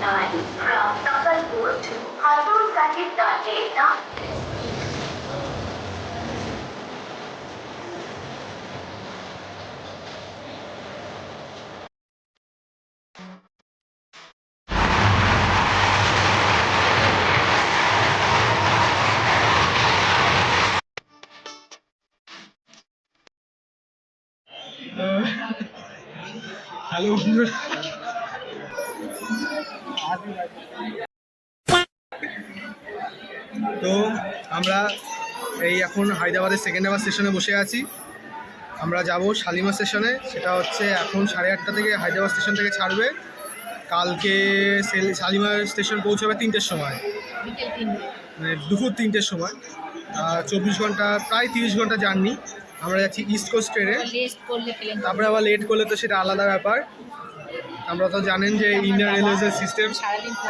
9 from Sambalpur to Hazur Sahib Date. Hello বন্ধুরা, তো আমরা এই এখন হায়দ্রাবাদের সেকেন্দ্রাবাদ স্টেশনে বসে আছি। আমরা যাব শালিমার স্টেশনে, সেটা হচ্ছে এখন 8:30 থেকে হায়দ্রাবাদ স্টেশন থেকে ছাড়বে। কালকে শালিমার স্টেশন পৌঁছাবে 3টের সময়, মানে দুপুর 3টের সময়। 24 ঘন্টা, প্রায় 30 ঘন্টা জার্নি। আমরা যাচ্ছি ইস্ট কোস্ট ট্রেনে, তারপরে আবার লেট করলে তো সেটা আলাদা ব্যাপার। আমরা তো জানেন যে ইন্ডিয়ান রেলওয়েজের সিস্টেম।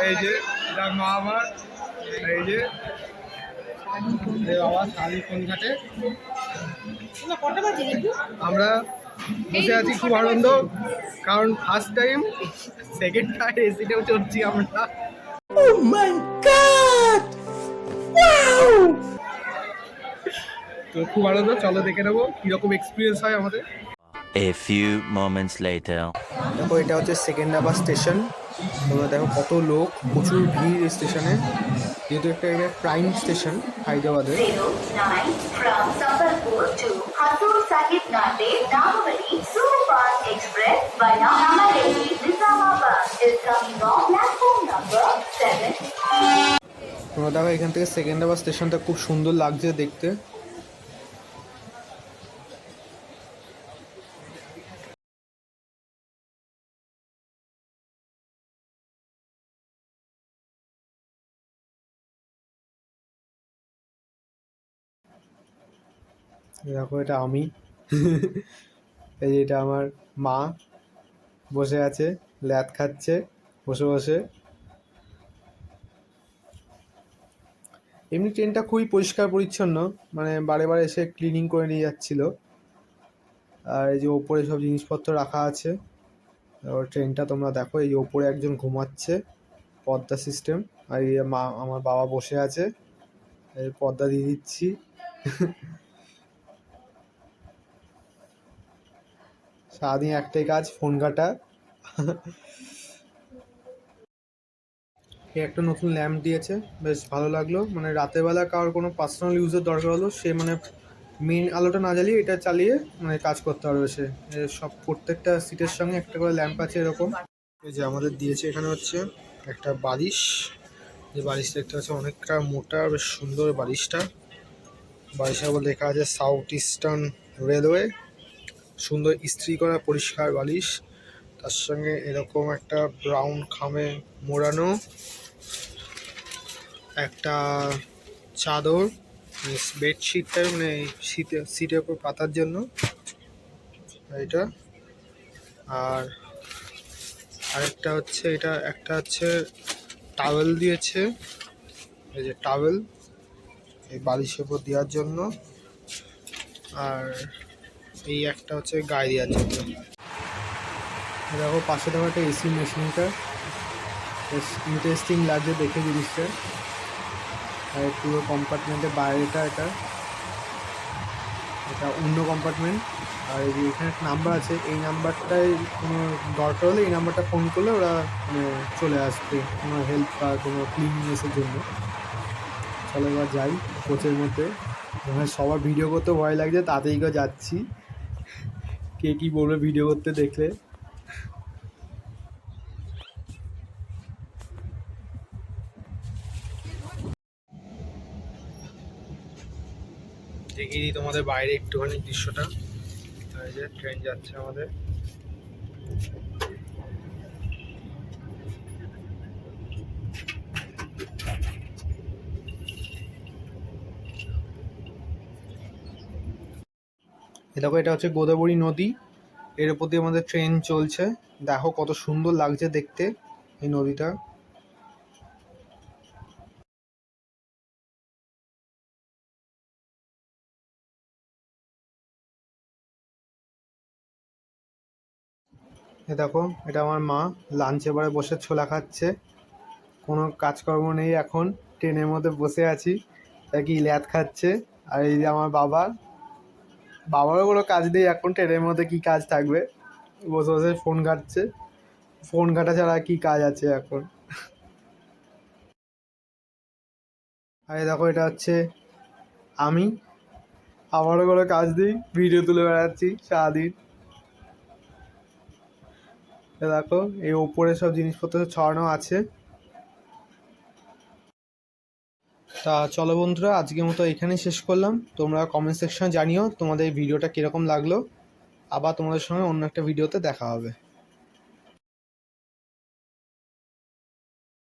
এই যে যার মা আমার, এই যে বাবা সারাদিন ফোন ঘাটে। আমরা বসে আছি, খুব আনন্দ, কারণ ফার্স্ট টাইম সেকেন্ড টাইম এসিতেও চড়ছি আমরা। Oh my God! Wow! তো খুব আনন্দ, চলো দেখে নেবো কিরকম এক্সপিরিয়েন্স হয় আমাদের। A few moments later. দেখো, এটা হচ্ছে সেকেন্দ্রাবাদ স্টেশন। তোমরা দেখো কত লোক, প্রচুর ভিড় এই স্টেশনে, যেহেতু একটা প্রাইম স্টেশন হায়দ্রাবাদের। 09 from Sambalpur to Hazur Sahib Date. Nagavali Superfast Express via Namadelli, Nizamabad is coming on platform number 7. তোমরা দেখো এখান থেকে সেকেন্দ্রাবাদ স্টেশনটা খুব সুন্দর লাগছে দেখতে। দেখো, এটা আমি এই যে এটা আমার মা বসে আছে, ল্যাদ খাচ্ছে বসে বসে। এমনি ট্রেনটা খুবই পরিষ্কার পরিচ্ছন্ন, মানে বারে বারে এসে ক্লিনিং করে নিয়ে যাচ্ছিল। আর এই যে ওপরে সব জিনিসপত্র রাখা আছে। আর ট্রেনটা তোমরা দেখো, এই যে ওপরে একজন ঘুমাচ্ছে, পর্দা সিস্টেম। আর এই মা, আমার বাবা বসে আছে, এই পর্দা দিয়ে দিচ্ছি। সারাদিন একটাই কাজ, ফোন ঘাটা। একটা নতুন ল্যাম্প দিয়েছে, বেশ ভালো লাগলো। মানে রাতের বেলা কারোর কোনো পার্সোনাল ইউজের দরকার হলো, সে মানে মেন আলোটা না জ্বালিয়ে এটা চালিয়ে মানে কাজ করতে পারবে সে। সব প্রত্যেকটা সিটের সঙ্গে একটা করে ল্যাম্প আছে এরকম। এই যে আমাদের দিয়েছে এখানে হচ্ছে একটা বালিশ, যে বালিশটা দেখতে হচ্ছে অনেকটা মোটা, বেশ সুন্দর বালিশটা। বালিশের উপর লেখা আছে সাউথ ইস্টার্ন রেলওয়ে। সুন্দর ইস্ত্রি করা পরিষ্কার বালিশ, তার সঙ্গে এরকম একটা ব্রাউন খামে মোড়ানো একটা চাদর, বেডশিটটা মানে সিটের উপর পাতার জন্য এটা। আর আরেকটা হচ্ছে, এটা একটা হচ্ছে টাওয়েল দিয়েছে, এই যে টাওয়েল এই বালিশের উপর দেওয়ার জন্য। আর এই একটা হচ্ছে গায়ে দেওয়ার জন্য। দেখো পাশে দেখো একটা এসি মেশিনটা, বেশ ইন্টারেস্টিং লাগছে দেখে জিনিসটা। আর পুরো কম্পার্টমেন্টের বাইরেটা, এটা এটা অন্য কম্পার্টমেন্ট। আর এই যে এখানে একটা নাম্বার আছে, এই নাম্বারটায় কোনো দরকার হলে এই নাম্বারটা ফোন করলে ওরা মানে চলে আসবে কোনো হেল্প বা কোনো ক্লিননেসের জন্য। চলো এবার যাই কোচের মধ্যে। সবার ভিডিও করতে ভয় লাগছে, তাতেই করে যাচ্ছি, কে কী বলবে ভিডিও করতে দেখলে। দেখিয়ে দিই তোমাদের বাইরে একটুখানি দৃশ্যটা। এই যে ট্রেন যাচ্ছে আমাদের। দেখো, এটা হচ্ছে গোদাবরী নদী, এর উপর দিয়ে আমাদের ট্রেন চলছে। দেখো কত সুন্দর লাগছে দেখতে এই নদীটা। এ দেখো, এটা আমার মা লাঞ্চ এবারে বসে ছোলা খাচ্ছে। কোনো কাজকর্ম নেই, এখন ট্রেনের মধ্যে বসে আছি, তাই কি ল্যাদ খাচ্ছে। আর এই যে আমার বাবারও কোনো কাজ নেই এখন, ট্রেনের মধ্যে কি কাজ থাকবে, বসে বসে ফোন ঘাঁটছে। ফোন ঘাঁটা ছাড়া কি কাজ আছে এখন। আর এই দেখো এটা হচ্ছে আমি, আমারও কোনো কাজ নেই, ভিডিও তুলে বেড়াচ্ছি সারাদিন। দেখো এই ওপরে সব জিনিসপত্র ছড়ানো আছে। তা চলো বন্ধুরা, আজকের মতো এখানেই শেষ করলাম। তোমরা কমেন্ট সেকশনে জানিও তোমাদের এই ভিডিওটা কীরকম লাগলো। আবার তোমাদের সঙ্গে অন্য একটা ভিডিওতে দেখা হবে।